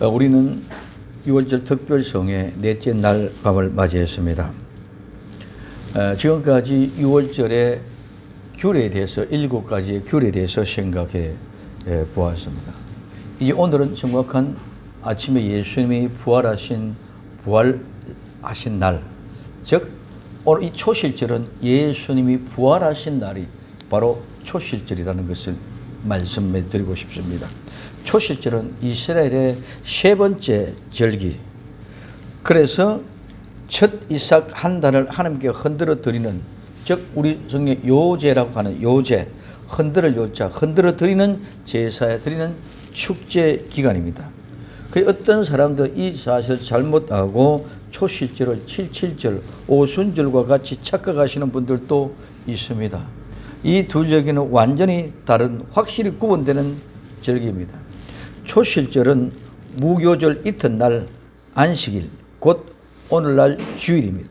우리는 6월절 특별성의 넷째 날 밤을 맞이했습니다. 지금까지 6월절의 규례에 대해서 7가지의 규례에 대해서 생각해 보았습니다. 이제 오늘은 정확한 아침에 예수님이 부활하신 날, 즉 오늘 이 초실절은 예수님이 부활하신 날이 바로 초실절이라는 것을 말씀해 드리고 싶습니다. 초실절은 이스라엘의 세 번째 절기. 그래서 첫 이삭 한 단을 하나님께 흔들어 드리는, 즉 우리 성경에 요제라고 하는 요제, 흔들을 요자, 흔들어 드리는 제사에 드리는 축제 기간입니다. 그 어떤 사람들 이 사실을 잘못 알고 초실절을 77절, 오순절과 같이 착각하시는 분들도 있습니다. 이 두 절기는 완전히 다른, 확실히 구분되는 절기입니다. 초실절은 무교절 이튿날 안식일, 곧 오늘날 주일입니다.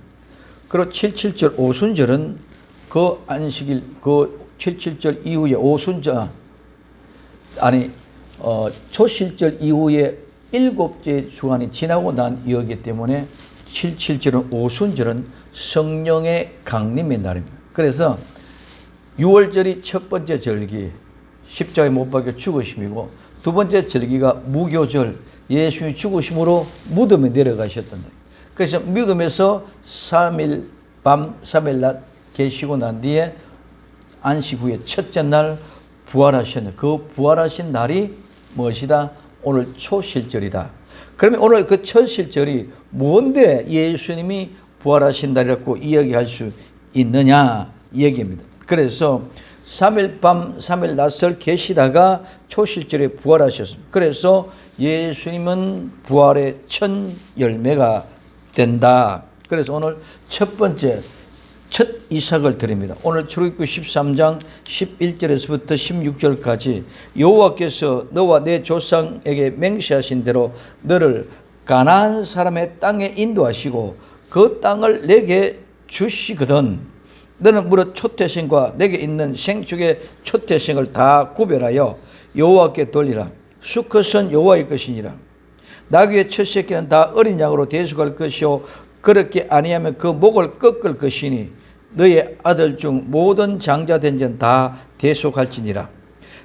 그리고 77절 오순절은 그 안식일, 그 77절 이후에 초실절 이후에 7째 주간이 지나고 난 이후이기 때문에 77절은 오순절은 성령의 강림의 날입니다. 그래서 6월절이 첫 번째 절기, 십자가에 못 박혀 죽으심이고, 두 번째 절기가 무교절, 예수님이 죽으심으로 무덤에 내려가셨던 날. 그래서 무덤에서 3일 밤 3일 낮 계시고 난 뒤에 안식 후에 첫째 날 부활하셨는데, 그 부활하신 날이 무엇이다? 오늘 초실절이다. 그러면 오늘 그 초실절이 뭔데 예수님이 부활하신 날이라고 이야기할 수 있느냐 이 얘기입니다. 그래서 3일 밤 3일 낮을 계시다가 초실절에 부활하셨습니다. 그래서 예수님은 부활의 첫 열매가 된다. 그래서 오늘 첫 번째 첫 이삭을 드립니다. 오늘 출애굽기 13장 11절에서부터 16절까지 여호와께서 너와 내 조상에게 맹세하신 대로 너를 가나안 사람의 땅에 인도하시고 그 땅을 내게 주시거든 너는 무릇 초태생과 내게 있는 생축의 초태생을 다 구별하여 여호와께 돌리라. 수컷은 여호와의 것이니라. 나귀의 첫 새끼는 다 어린 양으로 대속할 것이요 그렇게 아니하면 그 목을 꺾을 것이니 너의 아들 중 모든 장자된 자는 다 대속할지니라.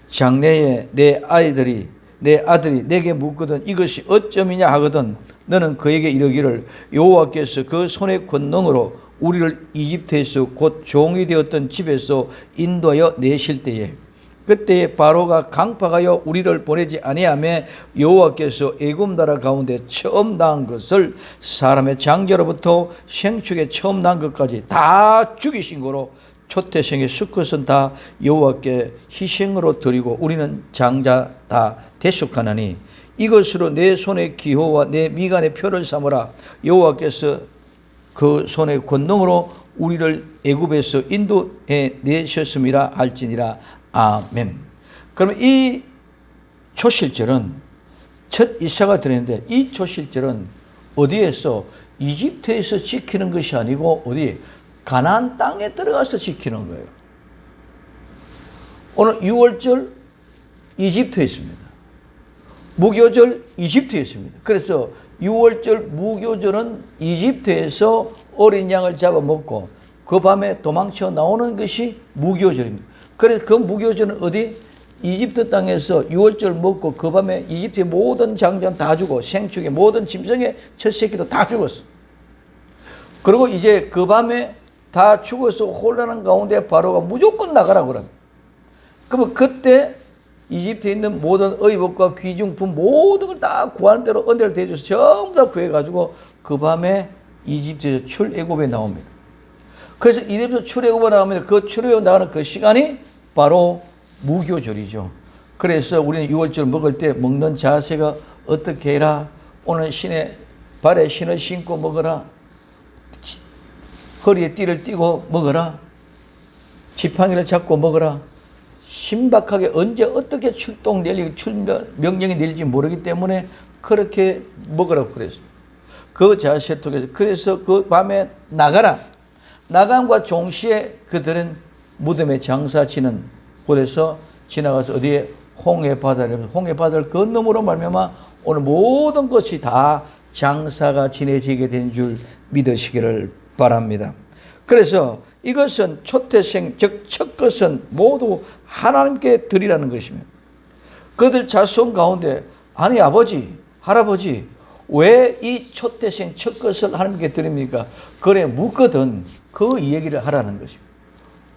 장래에 내 아들이 내게 묻거든 이것이 어쩌미냐 하거든 너는 그에게 이르기를 여호와께서 그 손의 권능으로 우리를 이집트에서 곧 종이 되었던 집에서 인도하여 내실 때에 그때에 바로가 강팍하여 우리를 보내지 아니하며 여호와께서 애굽 나라 가운데 처음 낳은 것을 사람의 장자로부터 생축에 처음 낳은 것까지 다 죽이신 거로 초태생의 수컷은 다 여호와께 희생으로 드리고 우리는 장자 다 대속하나니 이것으로 내 손의 기호와 내 미간의 표를 삼으라. 여호와께서 그 손의 권능으로 우리를 애굽에서 인도해 내셨음이라 할지니라. 아멘. 그러면 이 초실절은 첫 이삭을 드리는데 이 초실절은 어디에서? 이집트에서 지키는 것이 아니고 어디? 가나안 땅에 들어가서 지키는 거예요. 오늘 6월절 이집트에 있습니다. 무교절 이집트에 있습니다. 그래서 6월절 무교절은 이집트에서 어린 양을 잡아먹고 그 밤에 도망쳐 나오는 것이 무교절입니다. 그래서 그 무교절은 어디? 이집트 땅에서 6월절 먹고 그 밤에 이집트의 모든 장자는 다 죽고 생축의 모든 짐승의 첫 새끼도 다 죽었어. 그리고 이제 그 밤에 다 죽어서 혼란한 가운데 바로가 무조건 나가라고 그럽니다. 그러면 그때 이집트에 있는 모든 의복과 귀중품 모든 걸 다 구하는 대로 은혜를 대줘서 전부 다 구해가지고 그 밤에 이집트에서 출애굽에 나옵니다. 그래서 이집트에서 출애굽에 나오면 그 출애굽에 나가는 그 시간이 바로 무교절이죠. 그래서 우리는 6월절 먹을 때 먹는 자세가 어떻게 해라? 오늘 발에 신을 신고 먹어라. 허리에 띠를 띠고 먹어라. 지팡이를 잡고 먹어라. 신박하게 언제 어떻게 명령이 내릴지 모르기 때문에 그렇게 먹으라고 그랬어요. 그 자세를 통해서 그래서 그 밤에 나가라. 나감과 동시에 그들은 무덤에 장사 지는 곳에서 지나가서 어디에 홍해 바다를 건너므로 말미암아 오늘 모든 것이 다 장사가 지내지게 된 줄 믿으시기를 바랍니다. 그래서 이것은 초태생, 즉 첫 것은 모두 하나님께 드리라는 것이며, 그들 자손 가운데 아니 아버지, 할아버지 왜 이 초태생 첫 것을 하나님께 드립니까? 그래 묻거든 그 얘기를 하라는 것입니다.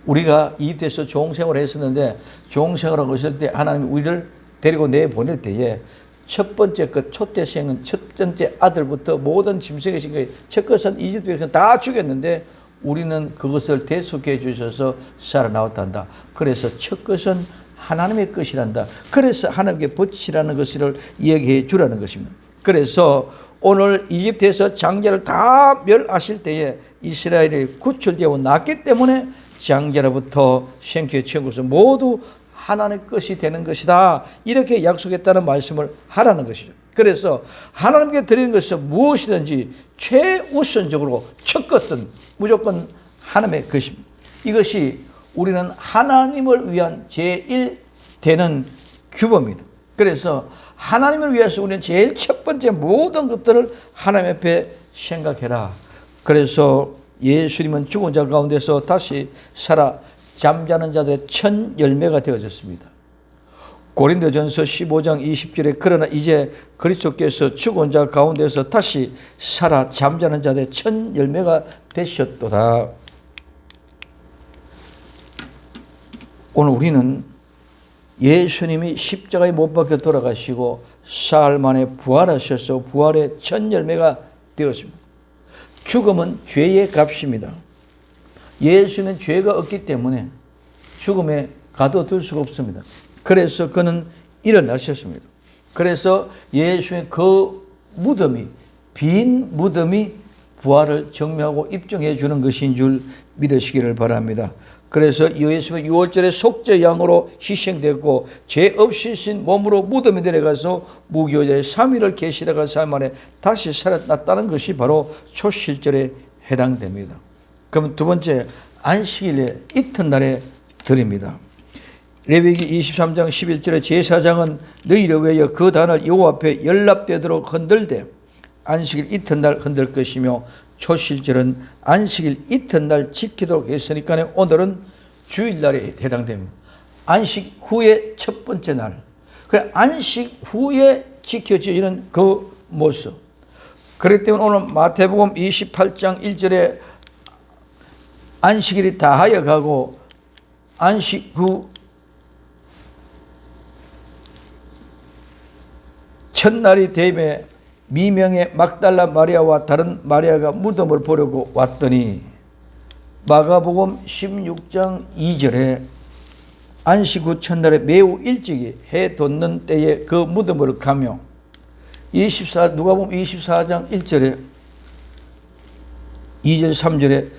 우리가 이집트에서 종생활을 했었는데, 종생활하고 있을 때 하나님이 우리를 데리고 내보낼 때에 첫 번째 그 초태생은 첫 번째 아들부터 모든 짐승의 신과 첫 것은 이집트에서 다 죽였는데 우리는 그것을 대속해 주셔서 살아나왔단다. 그래서 첫 것은 하나님의 것이란다. 그래서 하나님께 바치라는 것을 얘기해 주라는 것입니다. 그래서 오늘 이집트에서 장자를 다 멸하실 때에 이스라엘이 구출되어 났기 때문에 장자로부터 생초의 천국은 모두 하나님의 것이 되는 것이다. 이렇게 약속했다는 말씀을 하라는 것이죠. 그래서 하나님께 드리는 것은 무엇이든지 최우선적으로 첫 것은 무조건 하나님의 것입니다. 이것이 우리는 하나님을 위한 제일 되는 규범입니다. 그래서 하나님을 위해서 우리는 제일 첫 번째 모든 것들을 하나님 앞에 생각해라. 그래서 예수님은 죽은 자 가운데서 다시 살아 잠자는 자들의 첫 열매가 되어졌습니다. 고린도전서 15장 20절에 그러나 이제 그리스도께서 죽은 자 가운데서 다시 살아 잠자는 자들의 첫 열매가 되셨도다. 오늘 우리는 예수님이 십자가에 못 박혀 돌아가시고 사흘 만에 부활하셔서 부활의 첫 열매가 되었습니다. 죽음은 죄의 값입니다. 예수는 죄가 없기 때문에 죽음에 가둬둘 수가 없습니다. 그래서 그는 일어나셨습니다. 그래서 예수의 그 무덤이, 빈 무덤이 부활을 증명하고 입증해 주는 것인 줄 믿으시기를 바랍니다. 그래서 예수님은 6월절에 속죄 양으로 희생됐고 죄 없이 신 몸으로 무덤에 내려가서 무교제의 3일을 계시다가 3일 만에 다시 살아났다는 것이 바로 초실절에 해당됩니다. 그럼 두 번째, 안식일의 이튿날에 드립니다. 레위기 23장 11절에 제사장은 너희를 위하여 그 단을 여호와 앞에 연락되도록 흔들되 안식일 이튿날 흔들 것이며 초실절은 안식일 이튿날 지키도록 했으니까 오늘은 주일날에 해당됩니다. 안식 후의 첫 번째 날, 그래 안식 후에 지켜지는 그 모습. 그렇기 때문에 오늘 마태복음 28장 1절에 안식일이 다하여 가고 안식 후 첫날이 되매 미명의 막달라 마리아와 다른 마리아가 무덤을 보려고 왔더니 마가복음 16장 2절에 안식 후 첫날에 매우 일찍이 해 돋는 때에 그 무덤으로 가며 누가복음 24장 1절에 2절 3절에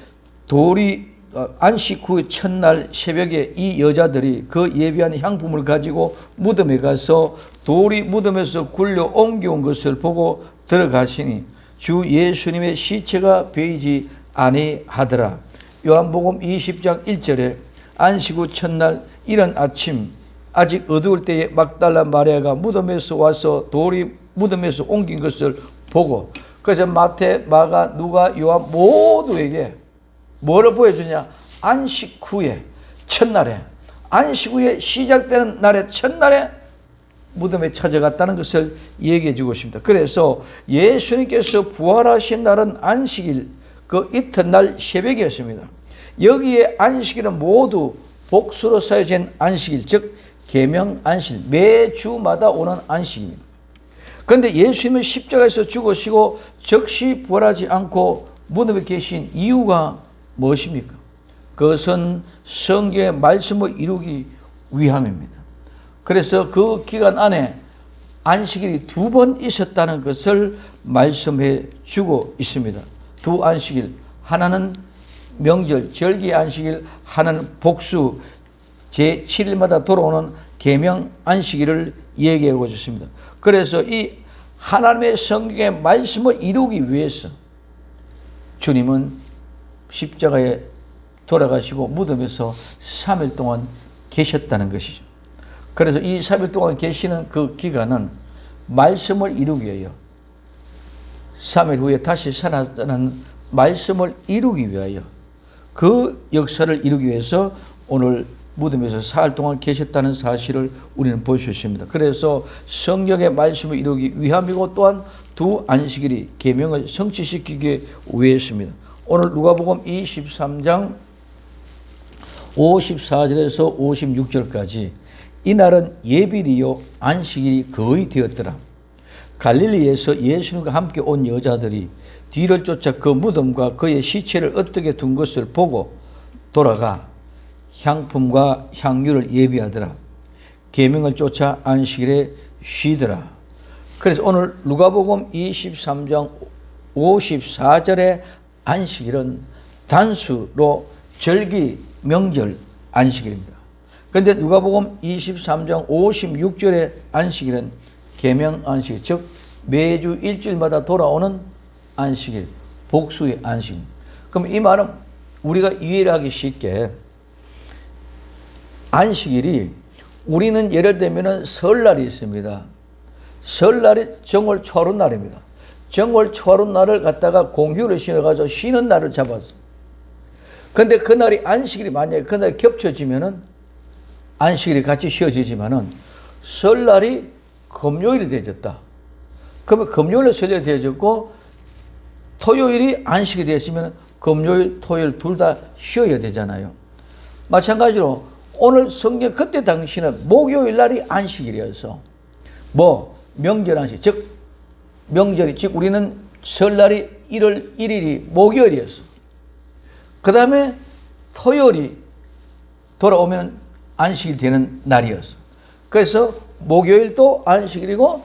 돌이 안식 후 첫날 새벽에 이 여자들이 그 예비한 향품을 가지고 무덤에 가서 돌이 무덤에서 굴려 옮겨온 것을 보고 들어가시니 주 예수님의 시체가 보이지 아니하더라. 요한복음 20장 1절에 안식 후 첫날 이른 아침 아직 어두울 때에 막달라 마리아가 무덤에서 와서 돌이 무덤에서 옮긴 것을 보고, 그래서 마태, 마가, 누가, 요한 모두에게 뭐를 보여주냐? 안식 후에 첫날에, 안식 후에 시작되는 날의 첫날에 무덤에 찾아갔다는 것을 얘기해 주고 있습니다. 그래서 예수님께서 부활하신 날은 안식일 그 이튿날 새벽이었습니다. 여기에 안식일은 모두 복수로 쌓여진 안식일, 즉 계명 안식일, 매주마다 오는 안식입니다. 그런데 예수님은 십자가에서 죽으시고 즉시 부활하지 않고 무덤에 계신 이유가 무엇입니까? 그것은 성경의 말씀을 이루기 위함입니다. 그래서 그 기간 안에 안식일이 2번 있었다는 것을 말씀해 주고 있습니다. 두 안식일, 하나는 명절, 절기 안식일, 하나는 복수, 제7일마다 돌아오는 계명 안식일을 얘기하고 있습니다. 그래서 이 하나님의 성경의 말씀을 이루기 위해서 주님은 십자가에 돌아가시고 무덤에서 3일 동안 계셨다는 것이죠. 그래서 이 3일 동안 계시는 그 기간은 말씀을 이루기 위하여 3일 후에 다시 살아나는 말씀을 이루기 위하여 그 역사를 이루기 위해서 오늘 무덤에서 사흘 동안 계셨다는 사실을 우리는 볼 수 있습니다. 그래서 성경의 말씀을 이루기 위함이고 또한 두 안식일이 계명을 성취시키기 위해서입니다. 오늘 누가복음 23장 54절에서 56절까지 이날은 예비일이요 안식일이 거의 되었더라. 갈릴리에서 예수님과 함께 온 여자들이 뒤를 쫓아 그 무덤과 그의 시체를 어떻게 둔 것을 보고 돌아가 향품과 향유를 예비하더라. 계명을 쫓아 안식일에 쉬더라. 그래서 오늘 누가복음 23장 54절의 안식일은 단수로 절기 명절 안식일입니다. 그런데 누가복음 23장 56절의 안식일은 계명 안식일, 즉 매주 일주일마다 돌아오는 안식일, 복수의 안식일. 그럼 이 말은 우리가 이해를 하기 쉽게 안식일이 우리는 예를 들면 설날이 있습니다. 설날이 정월 초하룻날입니다. 정월 초하룻날을 갖다가 공휴일을 신어가지고 쉬는 날을 잡았어. 근데 그날이 안식일이 만약에 그날 겹쳐지면은 안식일이 같이 쉬어지지만은 설날이 금요일이 되어졌다. 그러면 금요일에 설날이 되어졌고 토요일이 안식이 되었으면 금요일, 토요일 둘 다 쉬어야 되잖아요. 마찬가지로 오늘 성경 그때 당시는 목요일 날이 안식일이어서 명절 안식, 즉 명절이, 즉 우리는 설날이 1월 1일이 목요일이었어. 그 다음에 토요일이 돌아오면 안식일 되는 날이었어. 그래서 목요일도 안식일이고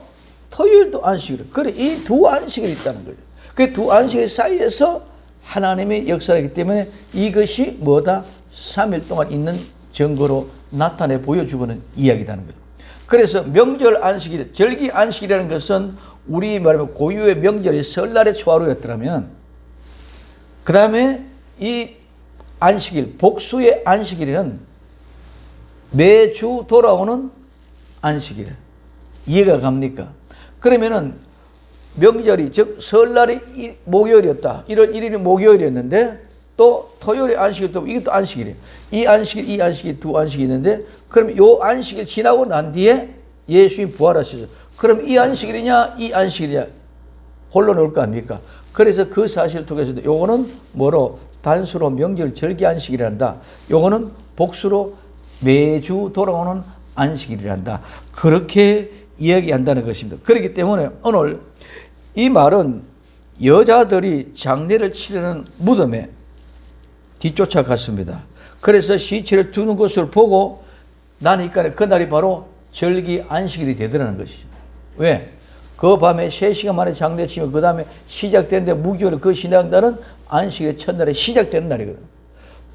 토요일도 안식일. 그래, 이 두 안식일이 있다는 거예요. 그 두 안식일 사이에서 하나님의 역사이기 때문에 이것이 뭐다? 3일 동안 있는 증거로 나타내 보여주고는 이야기라는 거예요. 그래서 명절 안식일, 절기 안식이라는 것은 우리 말하면 고유의 명절이 설날의 초하루였더라면 그 다음에 이 안식일, 복수의 안식일은 매주 돌아오는 안식일. 이해가 갑니까? 그러면은 명절이, 즉 설날이 목요일이었다. 1월 1일이 목요일이었는데 또 토요일에 안식일, 또 이게 또 안식일이에요. 이 안식일 두 안식이 있는데 그럼 요 안식일 지나고 난 뒤에 예수님 부활하셔서 그럼 이 안식일이냐 이 안식일이냐 홀로 놓을 거 아닙니까? 그래서 그 사실을 통해서도 요거는 뭐로 단수로 명절 절기 안식일이란다. 요거는 복수로 매주 돌아오는 안식일이란다. 그렇게 이야기한다는 것입니다. 그렇기 때문에 오늘 이 말은 여자들이 장례를 치르는 무덤에 뒤쫓아갔습니다. 그래서 시체를 두는 것을 보고 나니까 그날이 바로 절기 안식일이 되더라는 것이죠. 왜? 그 밤에 3시간 만에 장례 치면 그 다음에 시작되는데 무교로 그 신앙날은 안식일의 첫날에 시작되는 날이거든.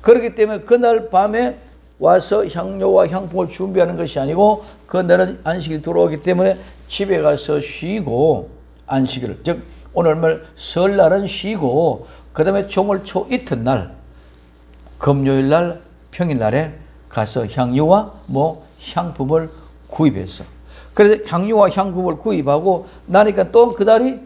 그렇기 때문에 그날 밤에 와서 향료와 향품을 준비하는 것이 아니고 그날은 안식일이 들어오기 때문에 집에 가서 쉬고 안식일을, 즉 오늘 말 설날은 쉬고 그 다음에 정월 초 이튿날 금요일 날 평일날에 가서 향유와 향품을 구입했어. 그래서 향유와 향품을 구입하고 나니까 또 그날이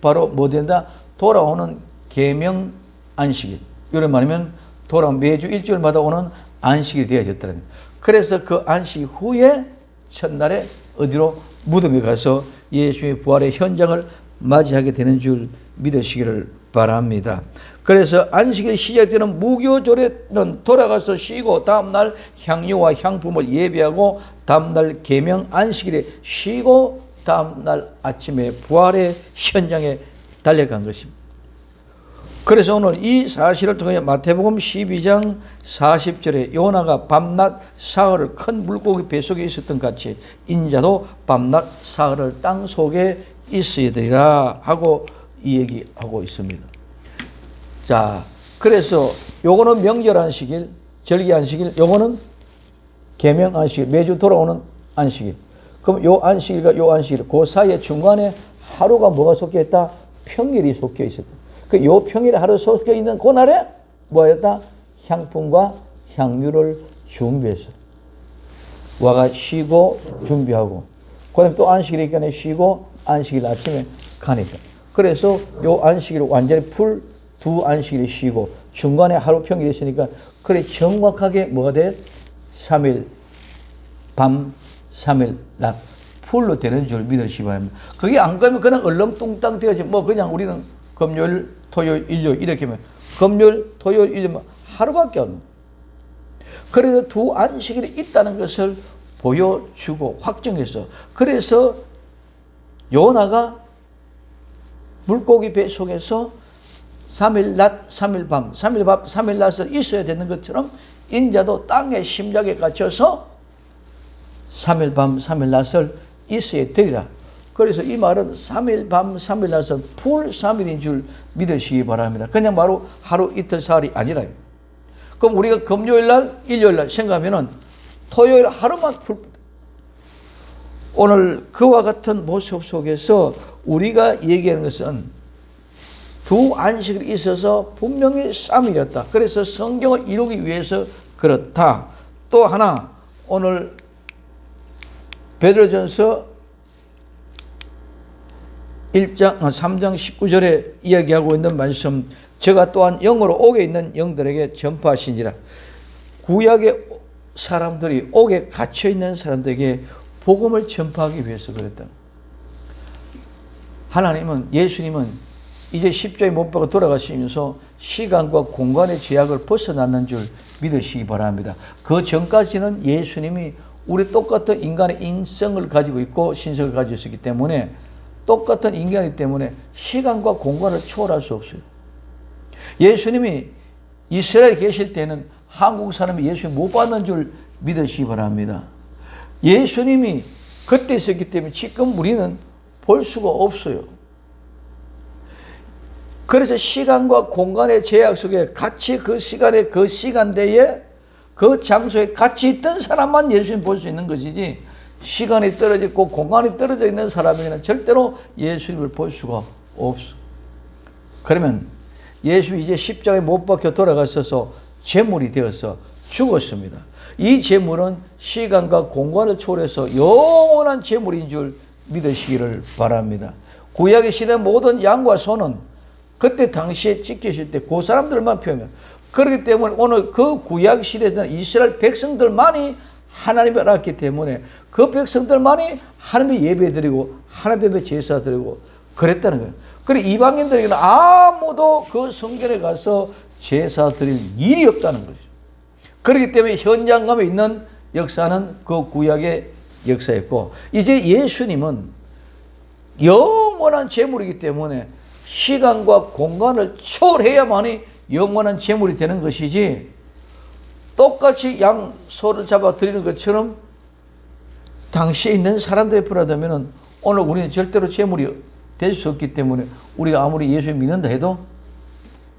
바로 뭐 된다? 돌아오는 계명 안식일. 이런 말이면 돌아온 매주 일주일마다 오는 안식이 되어졌더라고요. 그래서 그 안식 후에 첫날에 어디로? 무덤에 가서 예수의 부활의 현장을 맞이하게 되는 줄 믿으시기를 바랍니다. 그래서 안식일 시작되는 무교절에는 돌아가서 쉬고 다음날 향유와 향품을 예비하고 다음날 계명 안식일에 쉬고 다음날 아침에 부활의 현장에 달려간 것입니다. 그래서 오늘 이 사실을 통해 마태복음 12장 40절에 요나가 밤낮 사흘을 큰 물고기 뱃속에 있었던 같이 인자도 밤낮 사흘을 땅 속에 있어야 되리라 하고 이 얘기하고 있습니다. 자, 그래서 요거는 명절 안식일, 절기 안식일, 요거는 계명 안식일, 매주 돌아오는 안식일. 그럼 요 안식일과 요 안식일, 그 사이에 중간에 하루가 뭐가 섞여 있다? 평일이 섞여 있었다. 요 평일에 하루 섞여 있는 그날에 뭐였다? 향품과 향유를 준비해서 와가 쉬고 준비하고 다음에 또 안식일에 쉬고 안식일 아침에 가니까. 그래서 요 안식일 완전히 풀 두 안식일에 쉬고 중간에 하루 평일이 있으니까 그래 정확하게 뭐가 돼? 3일 밤 3일 낮 풀로 되는 줄 믿으시기 바랍니다. 그게 안 그러면 그냥 얼렁뚱땅 되어지 뭐 그냥 우리는 금요일 토요일 일요일 이렇게 하면 금요일 토요일 일요일 하루밖에 없는. 그래서 두 안식일이 있다는 것을 보여주고 확정해서 그래서 요나가 물고기 배 속에서 3일 낮 3일 밤 3일 밤 3일 낮을 있어야 되는 것처럼 인자도 땅의 심장에 갇혀서 3일 밤 3일 낮을 있어야 되리라. 그래서 이 말은 3일 밤 3일 낮은 풀 3일인 줄 믿으시기 바랍니다. 그냥 바로 하루 이틀 사흘이 아니라. 그럼 우리가 금요일 날 일요일 날 생각하면은 토요일 하루만 풀. 오늘 그와 같은 모습 속에서 우리가 얘기하는 것은 두 안식일이 있어서 분명히 3일이었다. 그래서 성경을 이루기 위해서 그렇다. 또 하나 오늘 베드로전서 3장 19절에 이야기하고 있는 말씀 제가 또한 영으로 옥에 있는 영들에게 전파하시니라. 구약의 사람들이 옥에 갇혀있는 사람들에게 복음을 전파하기 위해서 그랬다. 하나님은 예수님은 이제 십자가에 못 박아 돌아가시면서 시간과 공간의 제약을 벗어났는 줄 믿으시기 바랍니다. 그 전까지는 예수님이 우리 똑같은 인간의 인성을 가지고 있고 신성을 가지고 있었기 때문에 똑같은 인간이기 때문에 시간과 공간을 초월할 수 없어요. 예수님이 이스라엘에 계실 때는 한국 사람이 예수님 못 받는 줄 믿으시기 바랍니다. 예수님이 그때 있었기 때문에 지금 우리는 볼 수가 없어요. 그래서 시간과 공간의 제약 속에 같이 그 시간에 그 시간대에 그 장소에 같이 있던 사람만 예수님 볼 수 있는 것이지 시간이 떨어져 있고 공간이 떨어져 있는 사람에게는 절대로 예수님을 볼 수가 없어. 그러면 예수님이 이제 십자가에 못 박혀 돌아가셔서 제물이 되어서 죽었습니다. 이 제물은 시간과 공간을 초월해서 영원한 제물인 줄 믿으시기를 바랍니다. 구약의 시대 모든 양과 소는 그때 당시에 지키실 때 그 사람들만 표현. 그렇기 때문에 오늘 그 구약 시대에는 이스라엘 백성들만이 하나님을 알았기 때문에 그 백성들만이 하나님의 예배 드리고 하나님의 제사 드리고 그랬다는 거예요. 그리고 이방인들에게는 아무도 그 성전에 가서 제사 드릴 일이 없다는 거죠. 그렇기 때문에 현장감에 있는 역사는 그 구약의 역사였고 이제 예수님은 영원한 제물이기 때문에 시간과 공간을 초월해야만이 영원한 제물이 되는 것이지 똑같이 양, 소를 잡아 드리는 것처럼 당시에 있는 사람들에 비하면 오늘 우리는 절대로 제물이 될 수 없기 때문에 우리가 아무리 예수 믿는다 해도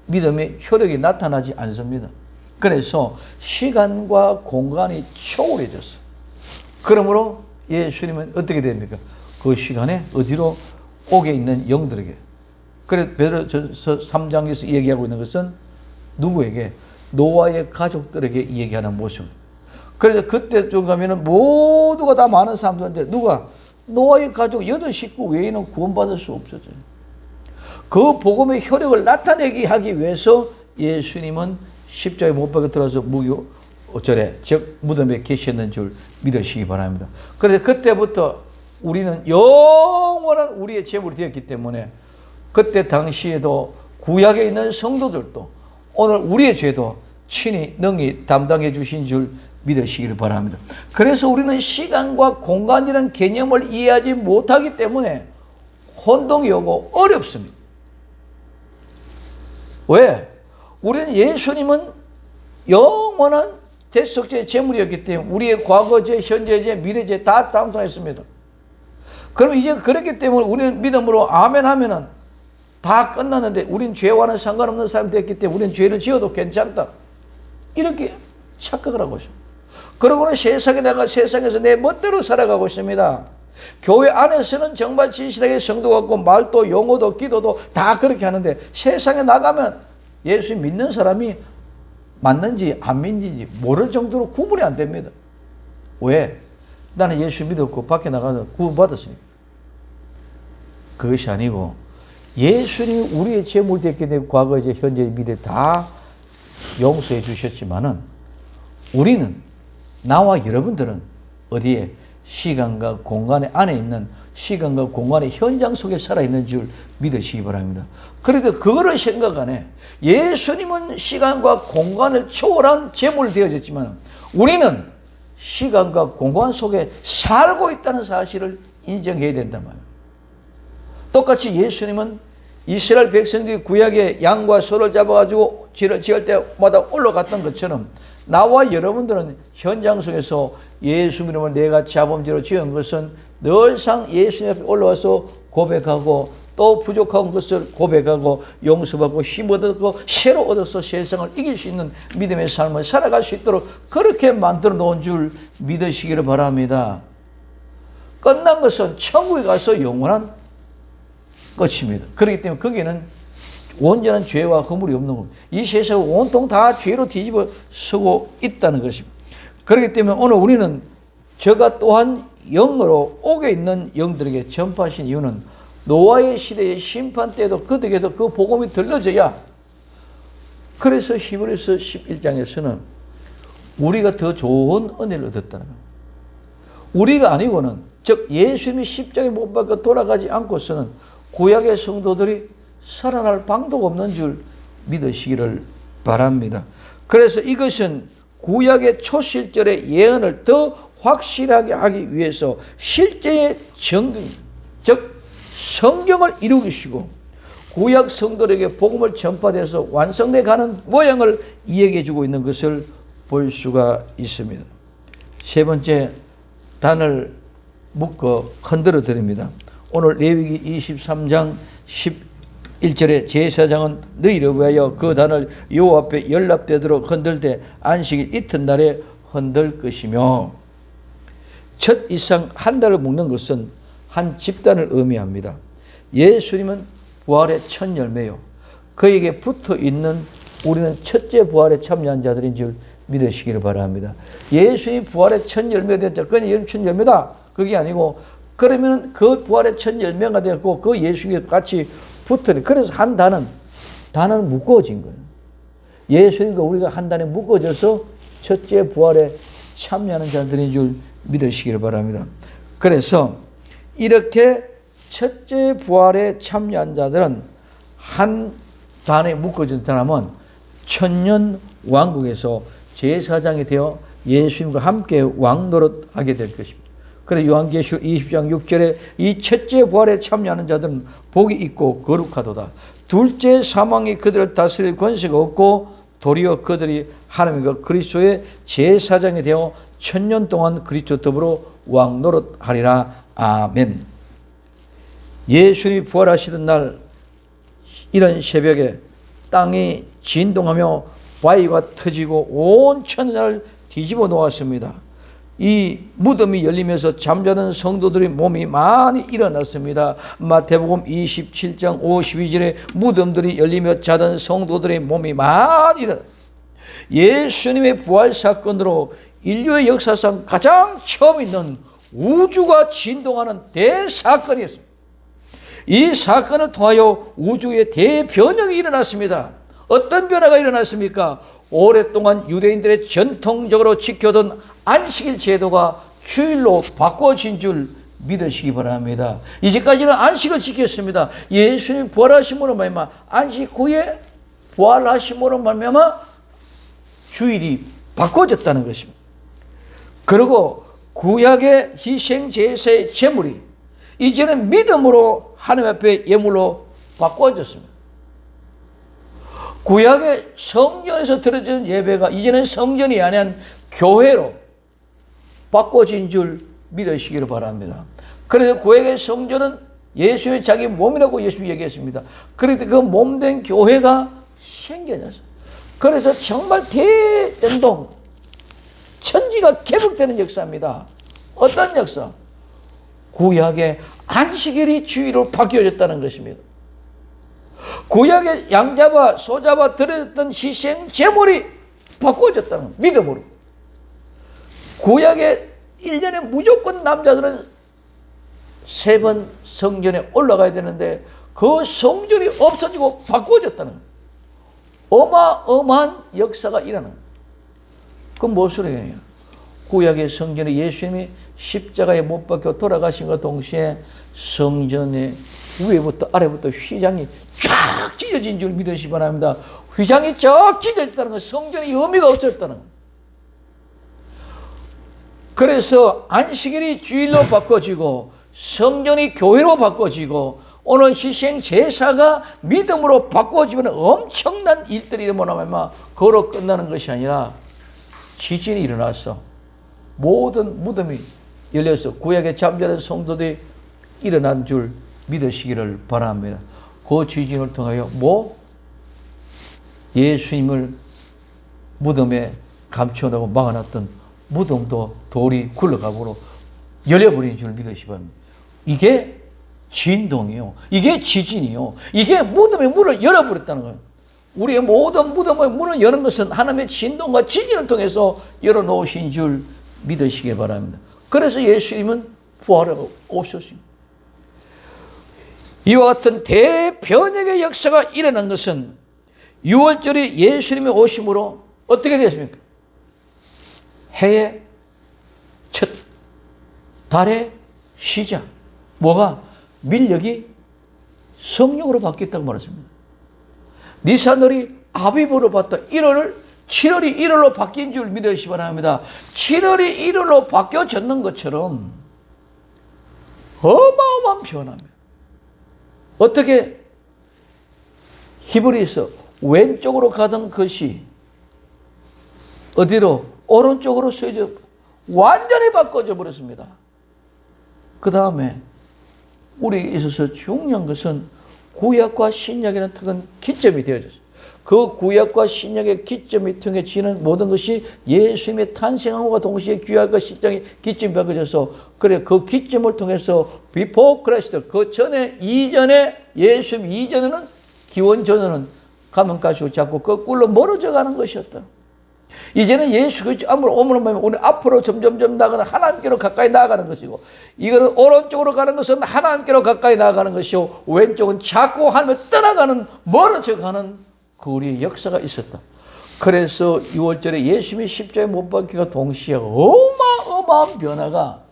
믿음의 효력이 나타나지 않습니다. 그래서 시간과 공간이 초월해졌어. 그러므로 예수님은 어떻게 됩니까? 그 시간에 어디로 옥에 있는 영들에게. 그래서 베드로전서 3장에서 얘기하고 있는 것은 누구에게? 노아의 가족들에게 얘기하는 모습. 그래서 그때 좀 가면은 모두가 다 많은 사람들인데 누가? 노아의 가족 8식구 외에는 구원받을 수 없었어요. 그 복음의 효력을 나타내게 하기 위해서 예수님은 십자가에 못 박혀 들어서 무교절에 즉 무덤에 계셨는 줄 믿으시기 바랍니다. 그래서 그때부터 우리는 영원한 우리의 제물이 되었기 때문에 그때 당시에도 구약에 있는 성도들도 오늘 우리의 죄도 친히 능히 담당해 주신 줄 믿으시기를 바랍니다. 그래서 우리는 시간과 공간이라는 개념을 이해하지 못하기 때문에 혼동이 오고 어렵습니다. 왜? 우리는 예수님은 영원한 대속죄의 제물이었기 때문에 우리의 과거죄, 현재죄, 미래죄 다 담당했습니다. 그럼 이제 그렇기 때문에 우리는 믿음으로 아멘 하면은 다 끝났는데 우린 죄와는 상관없는 사람이 됐기 때문에 우리는 죄를 지어도 괜찮다. 이렇게 착각을 하고 있습니다. 그러고는 세상에 나가 세상에서 내 멋대로 살아가고 있습니다. 교회 안에서는 정말 진실하게 성도 같고 말도 용어도 기도도 다 그렇게 하는데 세상에 나가면 예수 믿는 사람이 맞는지 안 믿는지 모를 정도로 구분이 안 됩니다. 왜? 나는 예수 믿었고 밖에 나가서 구원받았으니까. 그것이 아니고 예수님이 우리의 제물 됐기 때문에 과거, 이제 현재, 미래 다 용서해 주셨지만은 우리는, 나와 여러분들은 어디에? 시간과 공간 안에 있는, 시간과 공간의 현장 속에 살아있는 줄 믿으시기 바랍니다. 그래도 그거를 생각 안 해. 예수님은 시간과 공간을 초월한 제물이 되어졌지만 우리는 시간과 공간 속에 살고 있다는 사실을 인정해야 된단 말이에요. 똑같이 예수님은 이스라엘 백성들이 구약의 양과 소를 잡아가지고 지를 지을 때마다 올라갔던 것처럼 나와 여러분들은 현장 속에서 예수 이름을 내가 자범죄로 지은 것은 늘상 예수님 앞에 올라와서 고백하고 또 부족한 것을 고백하고 용서받고 힘 얻고 새로 얻어서 세상을 이길 수 있는 믿음의 삶을 살아갈 수 있도록 그렇게 만들어 놓은 줄 믿으시기를 바랍니다. 끝난 것은 천국에 가서 영원한 끝입니다. 그렇기 때문에 거기는 온전한 죄와 허물이 없는 겁니다. 이 세상은 온통 다 죄로 뒤집어 쓰고 있다는 것입니다. 그렇기 때문에 오늘 우리는 저가 또한 영으로 옥에 있는 영들에게 전파하신 이유는 노아의 시대의 심판 때에도 그들에게도 그 복음이 들려져야, 그래서 히브리서 11장에서는 우리가 더 좋은 은혜를 얻었다는 겁니다. 우리가 아니고는, 즉 예수님이 십자가에 못 박혀 돌아가지 않고서는 구약의 성도들이 살아날 방도가 없는 줄 믿으시기를 바랍니다. 그래서 이것은 구약의 초실절의 예언을 더 확실하게 하기 위해서 실제의 정금, 즉 성경을 이루시고 구약 성도들에게 복음을 전파돼서 완성돼 가는 모양을 이야기해 주고 있는 것을 볼 수가 있습니다. 세 번째, 단을 묶어 흔들어 드립니다. 오늘 레위기 23장 11절에 제사장은 너희를 위하여 그 단을 여호와 앞에 연락되도록 흔들 때 안식일 이튿날에 흔들 것이며, 첫 이상 한 달을 묶는 것은 한 집단을 의미합니다. 예수님은 부활의 첫 열매요. 그에게 붙어 있는 우리는 첫째 부활에 참여한 자들인 줄 믿으시기를 바랍니다. 예수님이 부활의 첫 열매가 되었죠. 그건 첫 열매다. 그게 아니고, 그러면 그 부활의 첫 열매가 되었고 그 예수님과 같이 붙으니, 그래서 한 단은 묶어진 거예요. 예수님과 우리가 한 단에 묶어져서 첫째 부활에 참여하는 자들인 줄 믿으시기를 바랍니다. 그래서 이렇게 첫째 부활에 참여한 자들은 한 단에 묶어진 사람은 천년 왕국에서 제사장이 되어 예수님과 함께 왕노릇하게 될 것입니다. 그래서 요한계시록 20장 6절에 이 첫째 부활에 참여하는 자들은 복이 있고 거룩하도다. 둘째 사망이 그들을 다스릴 권세가 없고 도리어 그들이 하나님과 그리스도의 제사장이 되어 천년 동안 그리스도 더불어 왕노릇하리라. 아멘. 예수님이 부활하시던 날 이런 새벽에 땅이 진동하며 바위가 터지고 온 천하를 뒤집어 놓았습니다. 이 무덤이 열리면서 잠자는 성도들의 몸이 많이 일어났습니다. 마태복음 27장 52절에 무덤들이 열리며 자던 성도들의 몸이 많이 일어났습니다. 예수님의 부활 사건으로 인류의 역사상 가장 처음 있는 우주가 진동하는 대사건이었습니다. 이 사건을 통하여 우주의 대변혁이 일어났습니다. 어떤 변화가 일어났습니까? 오랫동안 유대인들의 전통적으로 지켜던 안식일 제도가 주일로 바꿔진 줄 믿으시기 바랍니다. 이제까지는 안식을 지켰습니다. 예수님 부활하심으로 말미암아 안식 후에 부활하심으로 말미암아 주일이 바꿔졌다는 것입니다. 그리고 구약의 희생 제사의 제물이 이제는 믿음으로 하나님 앞에 예물로 바꿔졌습니다. 구약의 성전에서 드려지는 예배가 이제는 성전이 아닌 교회로 바꿔진 줄 믿으시기를 바랍니다. 그래서 구약의 성전은 예수의 자기 몸이라고 예수님이 얘기했습니다. 그런데 그 몸된 교회가 생겨졌어요. 그래서 정말 대연동, 천지가 개복되는 역사입니다. 어떤 역사? 구약의 안식일이 주일로 바뀌어졌다는 것입니다. 구약의 양잡아 소잡아 드렸던 희생 제물이 바꿔졌다는 믿음으로. 구약의 1년에 무조건 남자들은 3번 성전에 올라가야 되는데 그 성전이 없어지고 바꾸어졌다는 거예요. 어마어마한 역사가 일어나는 거예요. 그건 무엇을 얘기해요? 구약의 성전에 예수님이 십자가에 못 박혀 돌아가신과 동시에 성전의 위에부터 아래부터 휘장이 쫙 찢어진 줄 믿으시기 바랍니다. 휘장이 쫙 찢어졌다는 건 성전의 의미가 없었다는 거예요. 그래서 안식일이 주일로 바꿔지고 성전이 교회로 바꿔지고 오늘 희생 제사가 믿음으로 바꿔지면 엄청난 일들이 일어나면 그로 끝나는 것이 아니라 지진이 일어났어. 모든 무덤이 열려서 구약에 잠자는 성도들이 일어난 줄 믿으시기를 바랍니다. 그 지진을 통하여 예수님을 무덤에 감춰놓고 막아놨던 무덤도 돌이 굴러가고 열려버린 줄 믿으시기 바랍니다. 이게 진동이요. 이게 지진이요. 이게 무덤의 문을 열어버렸다는 거예요. 우리의 모든 무덤의 문을 여는 것은 하나님의 진동과 지진을 통해서 열어놓으신 줄 믿으시기 바랍니다. 그래서 예수님은 부활하고 오셨습니다. 이와 같은 대변혁의 역사가 일어난 것은 6월절이 예수님의 오심으로 어떻게 되었습니까? 해의 첫, 달의 시작. 뭐가? 밀력이 성령으로 바뀌었다고 말했습니다. 니산월이 아비브로 봤다. 7월이 1월로 바뀐 줄 믿으시기 바랍니다. 7월이 1월로 바뀌어졌는 것처럼 어마어마한 변화입니다. 어떻게? 히브리서 왼쪽으로 가던 것이 어디로? 오른쪽으로 쓰여져 완전히 바꿔져 버렸습니다. 그 다음에 우리에게 있어서 중요한 것은 구약과 신약이라는 특은 기점이 되어졌어요. 그 구약과 신약의 기점이 통해지는 모든 것이 예수님의 탄생함과 동시에 구약과 신약의 기점이 바꿔져서 그래 그 기점을 통해서 before Christ 그 전에 이전에 예수님 이전에는 기원 전에는 가면 갈수록 자꾸 거꾸로 멀어져 가는 것이었다. 이제는 예수 그리스도 오므로 오늘 앞으로 점점점 나가는 하나님께로 가까이 나아가는 것이고 이거는 오른쪽으로 가는 것은 하나님께로 가까이 나아가는 것이고 왼쪽은 자꾸 하나님을 떠나가는 멀어져 가는 그 우리의 역사가 있었다. 그래서 6월절에 예수님이 십자가에 못 박히고 동시에 어마어마한 변화가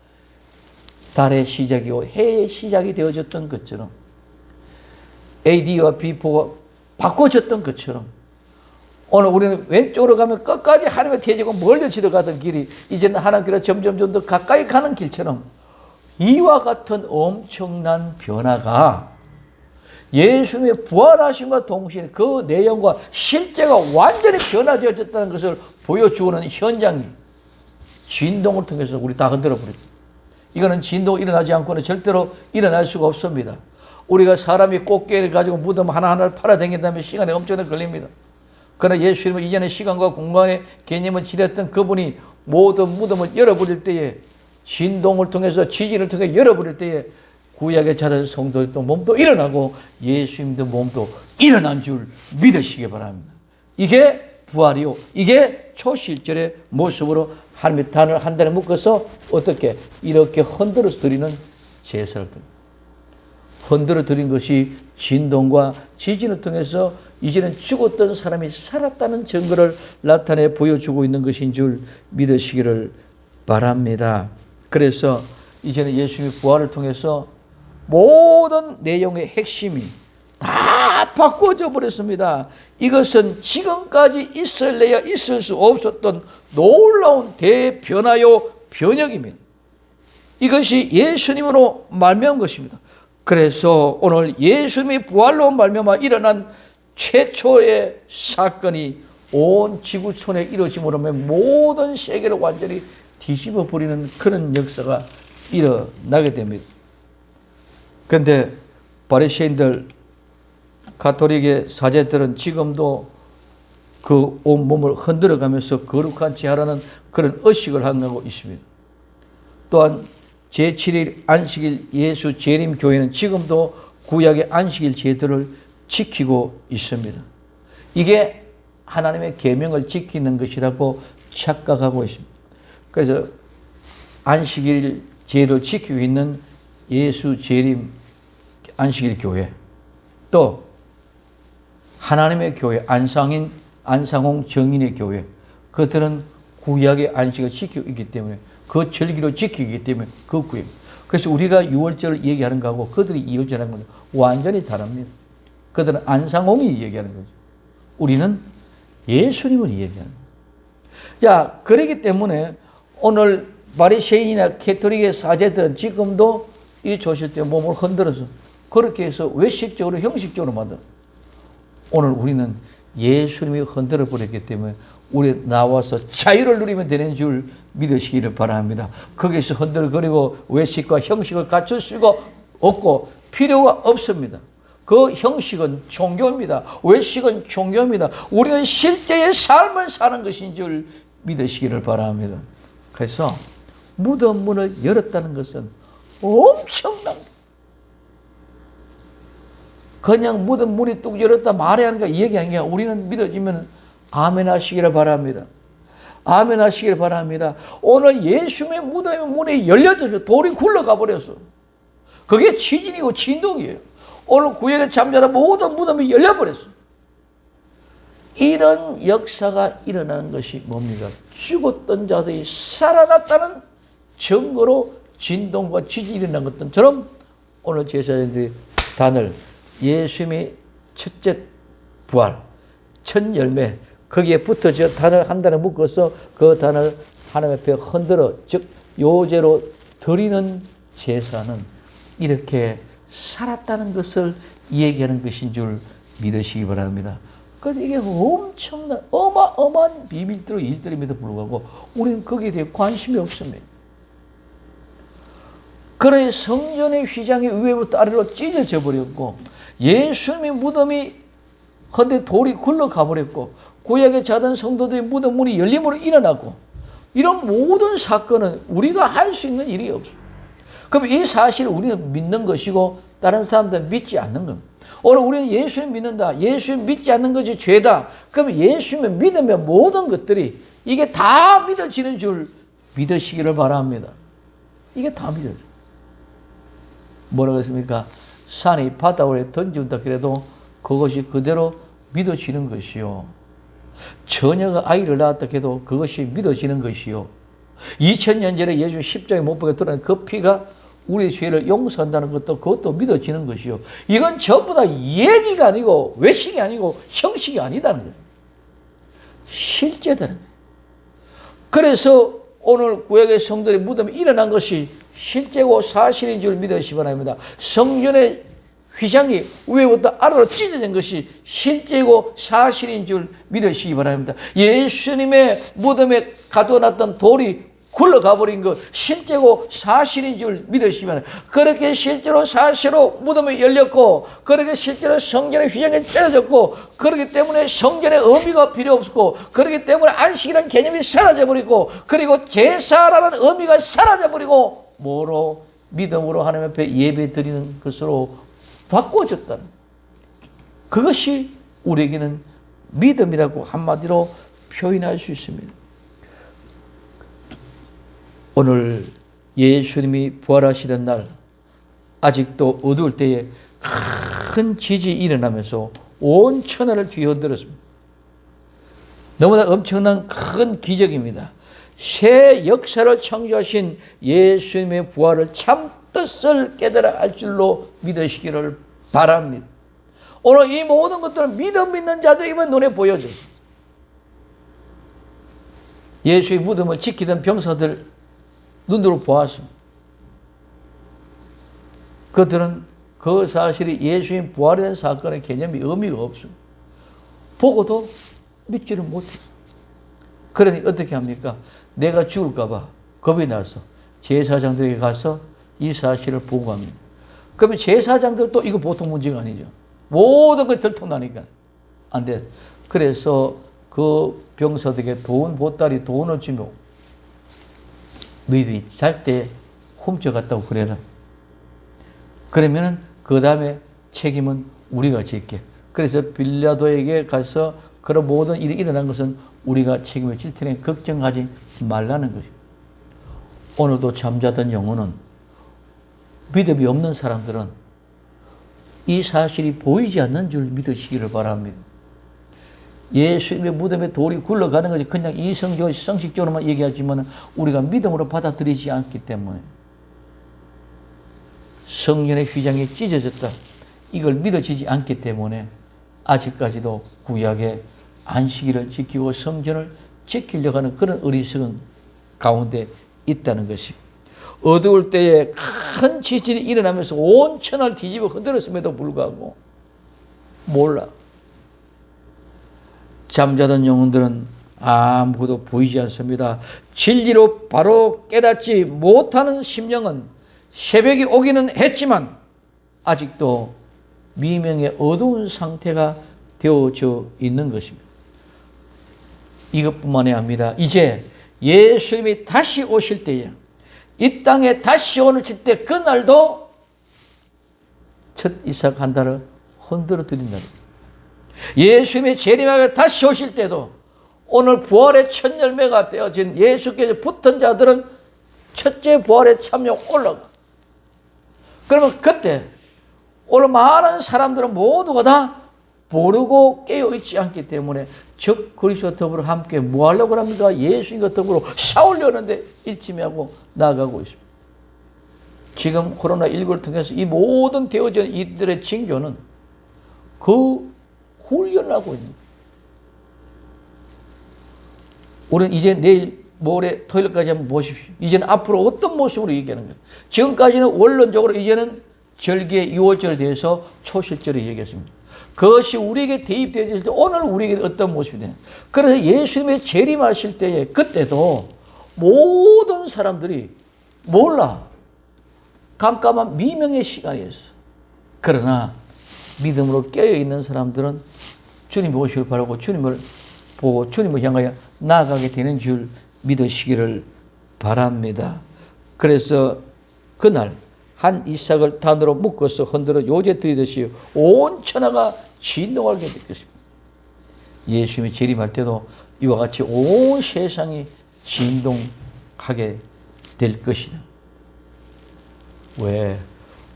달의 시작이고 해의 시작이 되어졌던 것처럼 AD와 B4가 바꿔졌던 것처럼 오늘 우리는 왼쪽으로 가면 끝까지 하나님의 태지고 멀어지러 가던 길이 이제는 하나님께로 점점 더 가까이 가는 길처럼 이와 같은 엄청난 변화가 예수님의 부활하심과 동시에 그 내용과 실제가 완전히 변화되어졌다는 것을 보여주는 현장이 진동을 통해서 우리 다 흔들어 버렸죠. 이거는 진동이 일어나지 않고는 절대로 일어날 수가 없습니다. 우리가 사람이 꽃게를 가지고 무덤 하나하나를 팔아다닌다면 시간이 엄청나게 걸립니다. 그러나 예수님은 이전에 시간과 공간의 개념을 지녔던 그분이 모든 무덤을 열어버릴 때에 진동을 통해서 지진을 통해 열어버릴 때에 구약의 자라는 성도들도 몸도 일어나고 예수님도 몸도 일어난 줄 믿으시기 바랍니다. 이게 부활이요. 이게 초실절의 모습으로 하나님의 단을 한 달에 묶어서 어떻게 이렇게 흔들어서 드리는 제사를 드립니다. 흔들어 드린 것이 진동과 지진을 통해서 이제는 죽었던 사람이 살았다는 증거를 나타내 보여주고 있는 것인 줄 믿으시기를 바랍니다. 그래서 이제는 예수님의 부활을 통해서 모든 내용의 핵심이 다 바꿔져 버렸습니다. 이것은 지금까지 있을래야 있을 수 없었던 놀라운 대변화요 변혁입니다. 이것이 예수님으로 말미암은 것입니다. 그래서 오늘 예수님의 부활로 말미암아 일어난 최초의 사건이 온 지구촌에 이루어짐으로 모든 세계를 완전히 뒤집어 버리는 그런 역사가 일어나게 됩니다. 그런데 바리새인들, 가톨릭의 사제들은 지금도 그 온몸을 흔들어가면서 거룩한 채 하라는 그런 의식을 하고 있습니다. 또한 제7일 안식일 예수 재림 교회는 지금도 구약의 안식일 제도를 지키고 있습니다. 이게 하나님의 계명을 지키는 것이라고 착각하고 있습니다. 그래서 안식일 제를 지키고 있는 예수 재림 안식일 교회, 또 하나님의 교회, 안상홍 정인의 교회, 그들은 구약의 안식을 지키고 있기 때문에, 그 절기로 지키기 때문에 그 구약. 그래서 우리가 6월절을 얘기하는 거하고 그들이 2월절 하는 건 완전히 다릅니다. 그들은 안상홍이 얘기하는 거죠. 우리는 예수님을 얘기하는 거예요. 자, 그렇기 때문에 오늘 바리새인이나 캐토릭의 사제들은 지금도 이 조실 때 몸을 흔들어서 그렇게 해서 외식적으로 형식적으로 만든. 오늘 우리는 예수님이 흔들어 버렸기 때문에 우리 나와서 자유를 누리면 되는 줄 믿으시기를 바랍니다. 거기서 흔들거리고 외식과 형식을 갖출 수가 없고 필요가 없습니다. 그 형식은 종교입니다. 외식은 종교입니다. 우리는 실제의 삶을 사는 것인 줄 믿으시기를 바랍니다. 그래서 무덤 문을 열었다는 것은 엄청난, 그냥 무덤 문이 뚝 열었다 말하는 거 얘기하는 게, 우리는 믿어지면 아멘 하시기를 바랍니다. 아멘 하시기를 바랍니다. 오늘 예수님의 무덤의 문이 열려져서 돌이 굴러가 버렸어. 그게 지진이고 진동이에요. 오늘 구약에 잠자는 모든 무덤이 열려버렸어. 이런 역사가 일어나는 것이 뭡니까? 죽었던 자들이 살아났다는 증거로 진동과 지진이 일어난 것처럼 오늘 제사장들이 단을, 예수님의 첫째 부활, 첫 열매, 거기에 붙어져 단을 한 단을 묶어서 그 단을 하나님 앞에 흔들어, 즉 요제로 드리는 제사는 이렇게 살았다는 것을 얘기하는 것인 줄 믿으시기 바랍니다. 그래서 이게 엄청난 어마어마한 비밀들로 일들임에도 불구하고 우리는 거기에 대해 관심이 없습니다. 그래 성전의 휘장이 위에부터 아래로 찢어져 버렸고, 예수님의 무덤이 헌데 돌이 굴러가 버렸고, 구약에 자던 성도들의 무덤 문이 열림으로 일어났고, 이런 모든 사건은 우리가 할 수 있는 일이 없습니다. 그럼 이 사실을 우리는 믿는 것이고 다른 사람들은 믿지 않는 겁니다. 오늘 우리는 예수님 믿는다, 예수님 믿지 않는 것이 죄다. 그럼 예수님을 믿으면 모든 것들이 이게 다 믿어지는 줄 믿으시기를 바랍니다. 이게 다 믿어져요. 뭐라고 했습니까? 산이 바다에 던진다 그래도 그것이 그대로 믿어지는 것이요. 처녀가 아이를 낳았다 해도 그것이 믿어지는 것이요. 2000년 전에 예수 십자가에 못 박혀 드러난 그 피가 우리의 죄를 용서한다는 것도 그것도 믿어지는 것이요. 이건 전부 다 얘기가 아니고 외식이 아니고 형식이 아니다는 거예요. 실제다는 거예요. 그래서 오늘 구약의 성도의 무덤이 일어난 것이 실제고 사실인 줄 믿으시기 바랍니다. 성전의 휘장이 위에부터 아래로 찢어진 것이 실제고 사실인 줄 믿으시기 바랍니다. 예수님의 무덤에 가둬놨던 돌이 굴러가 버린 것 실제고 사실인 줄 믿으시기 바랍니다. 그렇게 실제로 사실로 무덤이 열렸고, 그렇게 실제로 성전의 휘장이 찢어졌고, 그렇기 때문에 성전의 의미가 필요 없었고, 그렇기 때문에 안식이라는 개념이 사라져버리고, 그리고 제사라는 의미가 사라져버리고, 뭐로? 믿음으로 하나님 앞에 예배 드리는 것으로 바꿔졌다는, 그것이 우리에게는 믿음이라고 한마디로 표현할 수 있습니다. 오늘 예수님이 부활하시는 날, 아직도 어두울 때에 큰 지진이 일어나면서 온 천하를 뒤흔들었습니다. 너무나 엄청난 큰 기적입니다. 새 역사를 창조하신 예수님의 부활을 참 뜻을 깨달아 알 줄로 믿으시기를 바랍니다. 오늘 이 모든 것들은 믿음 있는 자들에게만 눈에 보여졌습니다. 예수의 무덤을 지키던 병사들 눈으로 보았습니다. 그들은 그 사실이 예수님 부활이라는 사건의 개념이 의미가 없습니다. 보고도 믿지를 못했어요. 그러니 어떻게 합니까? 내가 죽을까 봐 겁이 나서 제사장들에게 가서 이 사실을 보고합니다. 그러면 제사장들도 이거 보통 문제가 아니죠. 모든 걸 들통나니까 안 돼. 그래서 그 병사들에게 돈 보따리 돈을 주며 너희들이 잘 때 훔쳐갔다고 그래라. 그러면은 그 다음에 책임은 우리가 질게. 그래서 빌라도에게 가서 그런 모든 일이 일어난 것은 우리가 책임을 질 테니 걱정하지 말라는 것입니다. 오늘도 잠자던 영혼은, 믿음이 없는 사람들은 이 사실이 보이지 않는 줄 믿으시기를 바랍니다. 예수님의 무덤에 돌이 굴러가는 것이 그냥 이성적으로 성식적으로만 얘기하지만 우리가 믿음으로 받아들이지 않기 때문에, 성령의 휘장이 찢어졌다, 이걸 믿어지지 않기 때문에 아직까지도 구약의 안식일을 지키고 성전을 지키려고 하는 그런 어리석은 가운데 있다는 것입니다. 어두울 때에 큰 지진이 일어나면서 온 천하를 뒤집어 흔들었음에도 불구하고 몰라. 잠자던 영혼들은 아무것도 보이지 않습니다. 진리로 바로 깨닫지 못하는 심령은 새벽이 오기는 했지만 아직도 미명의 어두운 상태가 되어져 있는 것입니다. 이것뿐만이 아닙니다. 이제 예수님이 다시 오실 때에, 이 땅에 다시 오실 때, 그날도 첫 이삭 한 달을 흔들어 드린다. 예수님의 재림하게 다시 오실 때도 오늘 부활의 첫 열매가 되어진 예수께서 붙은 자들은 첫째 부활의 참여 올라가. 그러면 그때 오늘 많은 사람들은 모두가 다 모르고 깨어있지 않기 때문에 적 그리스도와 더불어 함께 뭐 하려고 합니까? 예수님과 더불어 싸우려는데 일침하고 나아가고 있습니다. 지금 코로나19를 통해서 이 모든 되어진 이들의 징조는 그 훈련을 하고 있는 거예요. 우리는 이제 내일 모레 토요일까지 한번 보십시오. 이제는 앞으로 어떤 모습으로 얘기하는 거예요. 지금까지는 원론적으로 이제는 절기의 6월절에 대해서 초실절을 얘기했습니다. 그것이 우리에게 대입되어질 때 오늘 우리에게 어떤 모습이 되냐. 그래서 예수님의 재림하실 때에 그때도 모든 사람들이 몰라. 깜깜한 미명의 시간이었어. 그러나 믿음으로 깨어있는 사람들은 주님 오시길 바라고 주님을 보고 주님을 향하여 나아가게 되는 줄 믿으시기를 바랍니다. 그래서 그날 한 이삭을 단으로 묶어서 흔들어 요제 드리듯이 온 천하가 진동하게 될 것입니다. 예수님이 재림할 때도 이와 같이 온 세상이 진동하게 될 것이다. 왜?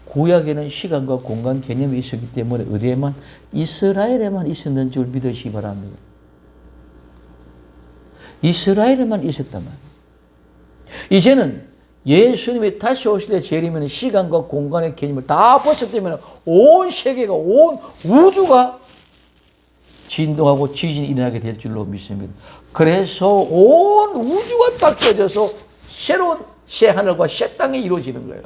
구약에는 시간과 공간 개념이 있었기 때문에 어디에만? 이스라엘에만 있었는 줄 믿으시기 바랍니다. 이스라엘에만 있었단 말이에요. 이제는 예수님이 다시 오실 때 재림에는 시간과 공간의 개념을 다 벗었다면 온 세계가, 온 우주가 진동하고 지진이 일어나게 될 줄로 믿습니다. 그래서 온 우주가 딱 펴져서 새로운 새 하늘과 새 땅이 이루어지는 거예요.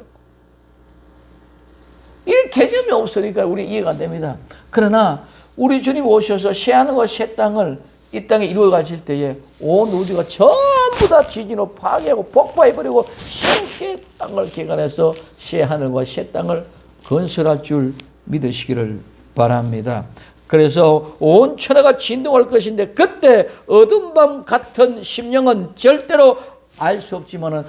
이 개념이 없으니까 우리 이해가 안 됩니다. 그러나 우리 주님 오셔서 새 하늘과 새 땅을 이 땅에 이루어 가실 때에 온 우주가 전부 다 지진으로 파괴하고 폭파해버리고 새롭게 땅을 개간해서 새 하늘과 새 땅을 건설할 줄 믿으시기를 바랍니다. 그래서 온 천하가 진동할 것인데 그때 어둠 밤 같은 심령은 절대로 알 수 없지만은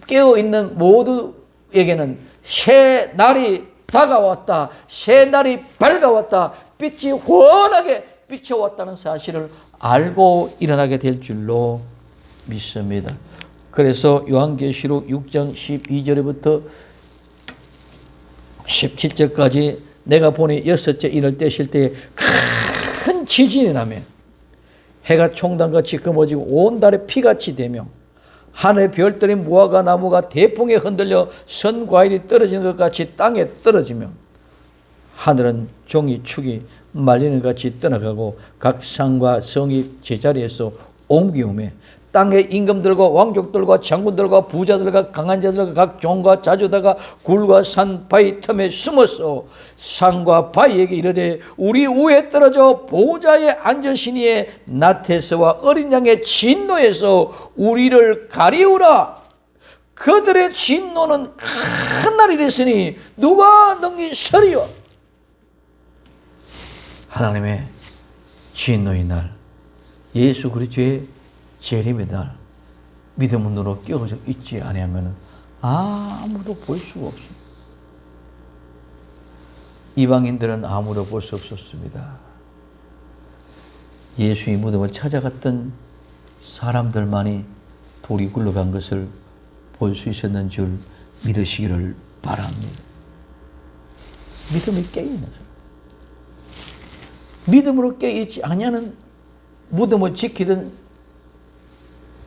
깨어있는 모두에게는 새 날이 다가왔다. 새 날이 밝아왔다. 빛이 환하게 비춰왔다는 사실을 알고 일어나게 될 줄로 믿습니다. 그래서 요한계시록 6장 12절부터 17절까지 내가 보니 여섯째 인을 떼실 때에 큰 지진이 나며 해가 총단같이 검어지고 온 달에 피같이 되며 하늘의 별들이 무화과 나무가 대풍에 흔들려 선 과일이 떨어지는 것 같이 땅에 떨어지며 하늘은 종이 축이 말리는 것 같이 떠나가고 각 상과 성이 제자리에서 옮기오매 땅의 임금들과 왕족들과 장군들과 부자들과 강한 자들과 각 종과 자주다가 굴과 산 바위 틈에 숨어서 산과 바위에게 이르되 우리 위에 떨어져 보좌에 앉으시니에 나태서와 어린 양의 진노에서 우리를 가리우라. 그들의 진노는 큰 날이 됐으니 누가 능히서리요. 하나님의 진노의 날, 예수 그리스도의 재림의 날, 믿음의 눈으로 깨어져 있지 아니하면 아무도 볼 수가 없습니다. 이방인들은 아무도 볼 수 없었습니다. 예수의 무덤을 찾아갔던 사람들만이 돌이 굴러간 것을 볼 수 있었는 줄 믿으시기를 바랍니다. 믿음이 깨있는 사람. 믿음으로 깨있지 아니하는 무덤을 지키던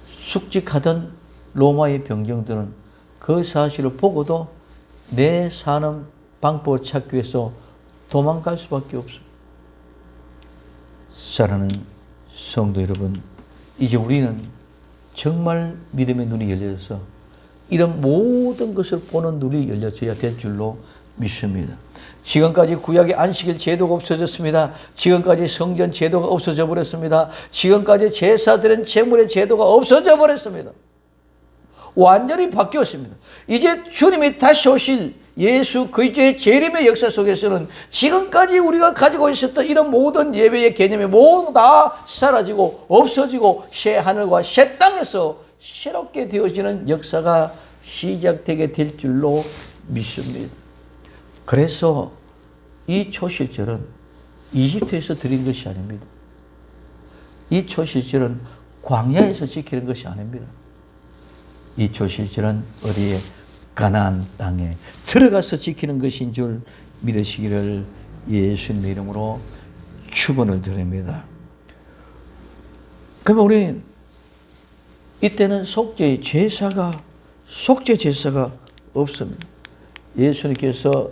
숙직하던 로마의 병정들은 그 사실을 보고도 내 사는 방법을 찾기 위해서 도망갈 수밖에 없습니다. 사랑하는 성도 여러분, 이제 우리는 정말 믿음의 눈이 열려서 이런 모든 것을 보는 눈이 열려져야 될 줄로 믿습니다. 지금까지 구약의 안식일 제도가 없어졌습니다. 지금까지 성전 제도가 없어져 버렸습니다. 지금까지 제사드린 제물의 제도가 없어져 버렸습니다. 완전히 바뀌었습니다. 이제 주님이 다시 오실 예수 그리스도의 재림의 역사 속에서는 지금까지 우리가 가지고 있었던 이런 모든 예배의 개념이 모두 다 사라지고 없어지고 새 하늘과 새 땅에서 새롭게 되어지는 역사가 시작되게 될 줄로 믿습니다. 그래서 이 초실절은 이집트에서 드린 것이 아닙니다. 이 초실절은 광야에서 지키는 것이 아닙니다. 이 초실절은 어디에? 가나안 땅에 들어가서 지키는 것인 줄 믿으시기를 예수님의 이름으로 축원을 드립니다. 그러면 우리는 이때는 속죄 제사가 없습니다. 예수님께서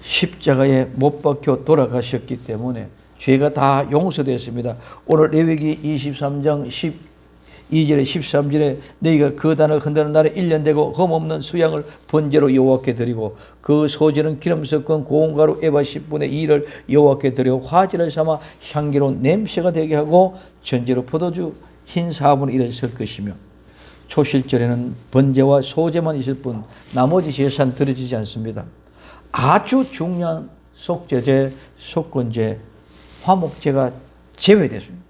십자가에 못 박혀 돌아가셨기 때문에 죄가 다 용서되었습니다. 오늘 레위기 23장 12절에 13절에 너희가 그 단을 흔드는 날에 1년 되고 흠없는 수양을 번제로 여호와께 드리고 그 소재는 기름 섞은 고운 가루 에바 10분의 2를 여호와께 드려 화제를 삼아 향기로운 냄새가 되게 하고 전제로 포도주 흰 4분의 1을 섞 것이며 초실절에는 번제와 소제만 있을 뿐 나머지 제사는 드려지지 않습니다. 아주 중요한 속죄제, 속건제, 화목제가 제외됐습니다.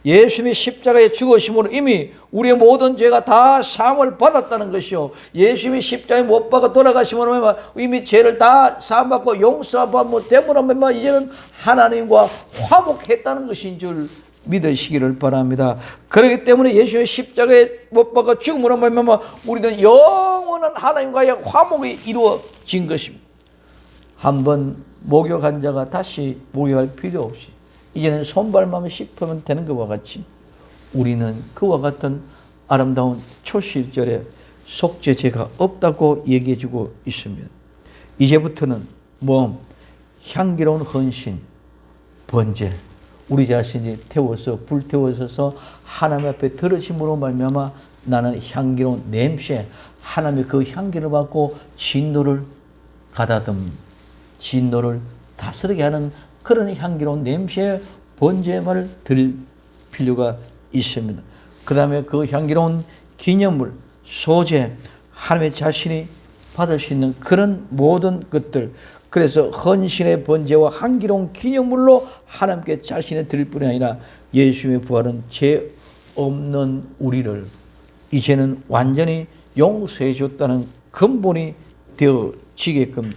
예수님이 십자가에 죽으심으로 이미 우리의 모든 죄가 다 사함을 받았다는 것이요. 예수님이 십자가에 못 박아 돌아가심으로 이미 죄를 다 사함받고 용서받고 되므로 이제는 하나님과 화목했다는 것인 줄 믿으시기를 바랍니다. 그렇기 때문에 예수님의 십자가에 못 박아 죽음으로 우리는 영원한 하나님과의 화목이 이루어진 것입니다. 한번 목욕한 자가 다시 목욕할 필요 없이 이제는 손발만 씻으면 되는 것과 같이 우리는 그와 같은 아름다운 초실절에 속죄제가 없다고 얘기해주고 있습니다. 이제부터는 향기로운 헌신, 번제, 우리 자신이 태워서 불태워서 하나님 앞에 들으심으로 말미암아 나는 향기로운 냄새, 하나님의 그 향기를 받고 진노를 진노를 다스리게 하는 그런 향기로운 냄새의 번제물을 드릴 필요가 있습니다. 그 다음에 그 향기로운 기념물, 소재, 하나님의 자신이 받을 수 있는 그런 모든 것들, 그래서 헌신의 번제와 향기로운 기념물로 하나님께 자신을 드릴 뿐이 아니라 예수님의 부활은 죄 없는 우리를 이제는 완전히 용서해 줬다는 근본이 되어지게끔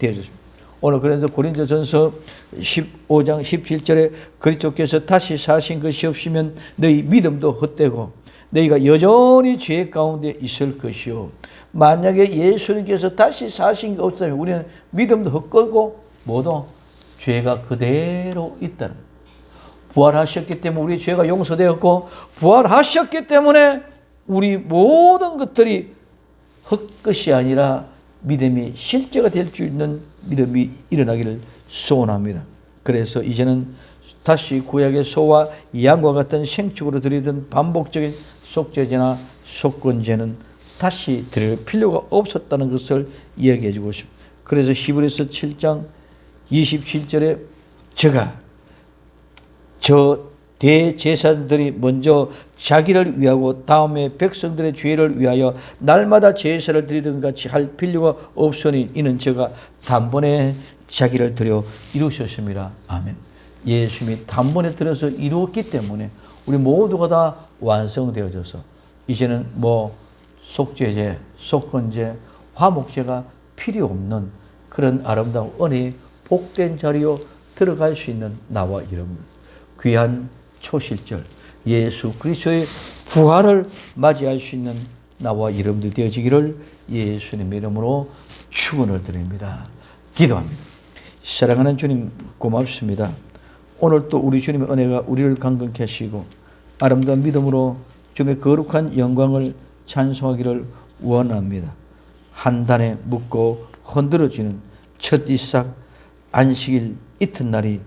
되어졌습니다. 오늘 그래서 고린도전서 15장 17절에 그리스도께서 다시 사신 것이 없으면 너희 믿음도 헛되고 너희가 여전히 죄 가운데 있을 것이요. 만약에 예수님께서 다시 사신 것 없다면 우리는 믿음도 헛되고 모두 죄가 그대로 있다는 거예요. 부활하셨기 때문에 우리 죄가 용서되었고 부활하셨기 때문에 우리 모든 것들이 헛것이 아니라 믿음이 실제가 될 수 있는 믿음이 일어나기를 소원합니다. 그래서 이제는 다시 구약의 소와 양과 같은 생축으로 드리던 반복적인 속죄제나 속건제는 다시 드릴 필요가 없었다는 것을 이야기해 주고 싶습니다. 그래서 히브리서 7장 27절에 저 대제사장들이 먼저 자기를 위하고 다음에 백성들의 죄를 위하여 날마다 제사를 드리던 같이 할 필요가 없으니 이는 저가 단번에 자기를 드려 이루셨습니다. 아멘. 예수님이 단번에 들어서 이루었기 때문에 우리 모두가 다 완성되어져서 이제는 속죄제, 속건제, 화목제가 필요 없는 그런 아름다운 은혜의 복된 자리로 들어갈 수 있는 나와 여러분, 귀한 초실절 예수 그리스도의 부활을 맞이할 수 있는 나와 여러분들이 되어지기를 예수님의 이름으로 축원을 드립니다. 기도합니다. 사랑하는 주님 고맙습니다. 오늘 또 우리 주님의 은혜가 우리를 강건케 하시고 아름다운 믿음으로 주님의 거룩한 영광을 찬송하기를 원합니다. 한 단에 묶고 흔들어지는 첫 이삭 안식일 이튿날이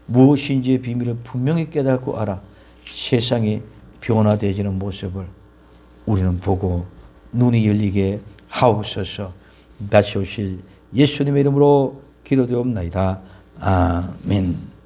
무엇인지의 비밀을 분명히 깨닫고 알아 세상이 변화되어지는 모습을 우리는 보고 눈이 열리게 하옵소서. 다시 오실 예수님의 이름으로 기도되옵나이다. 아멘.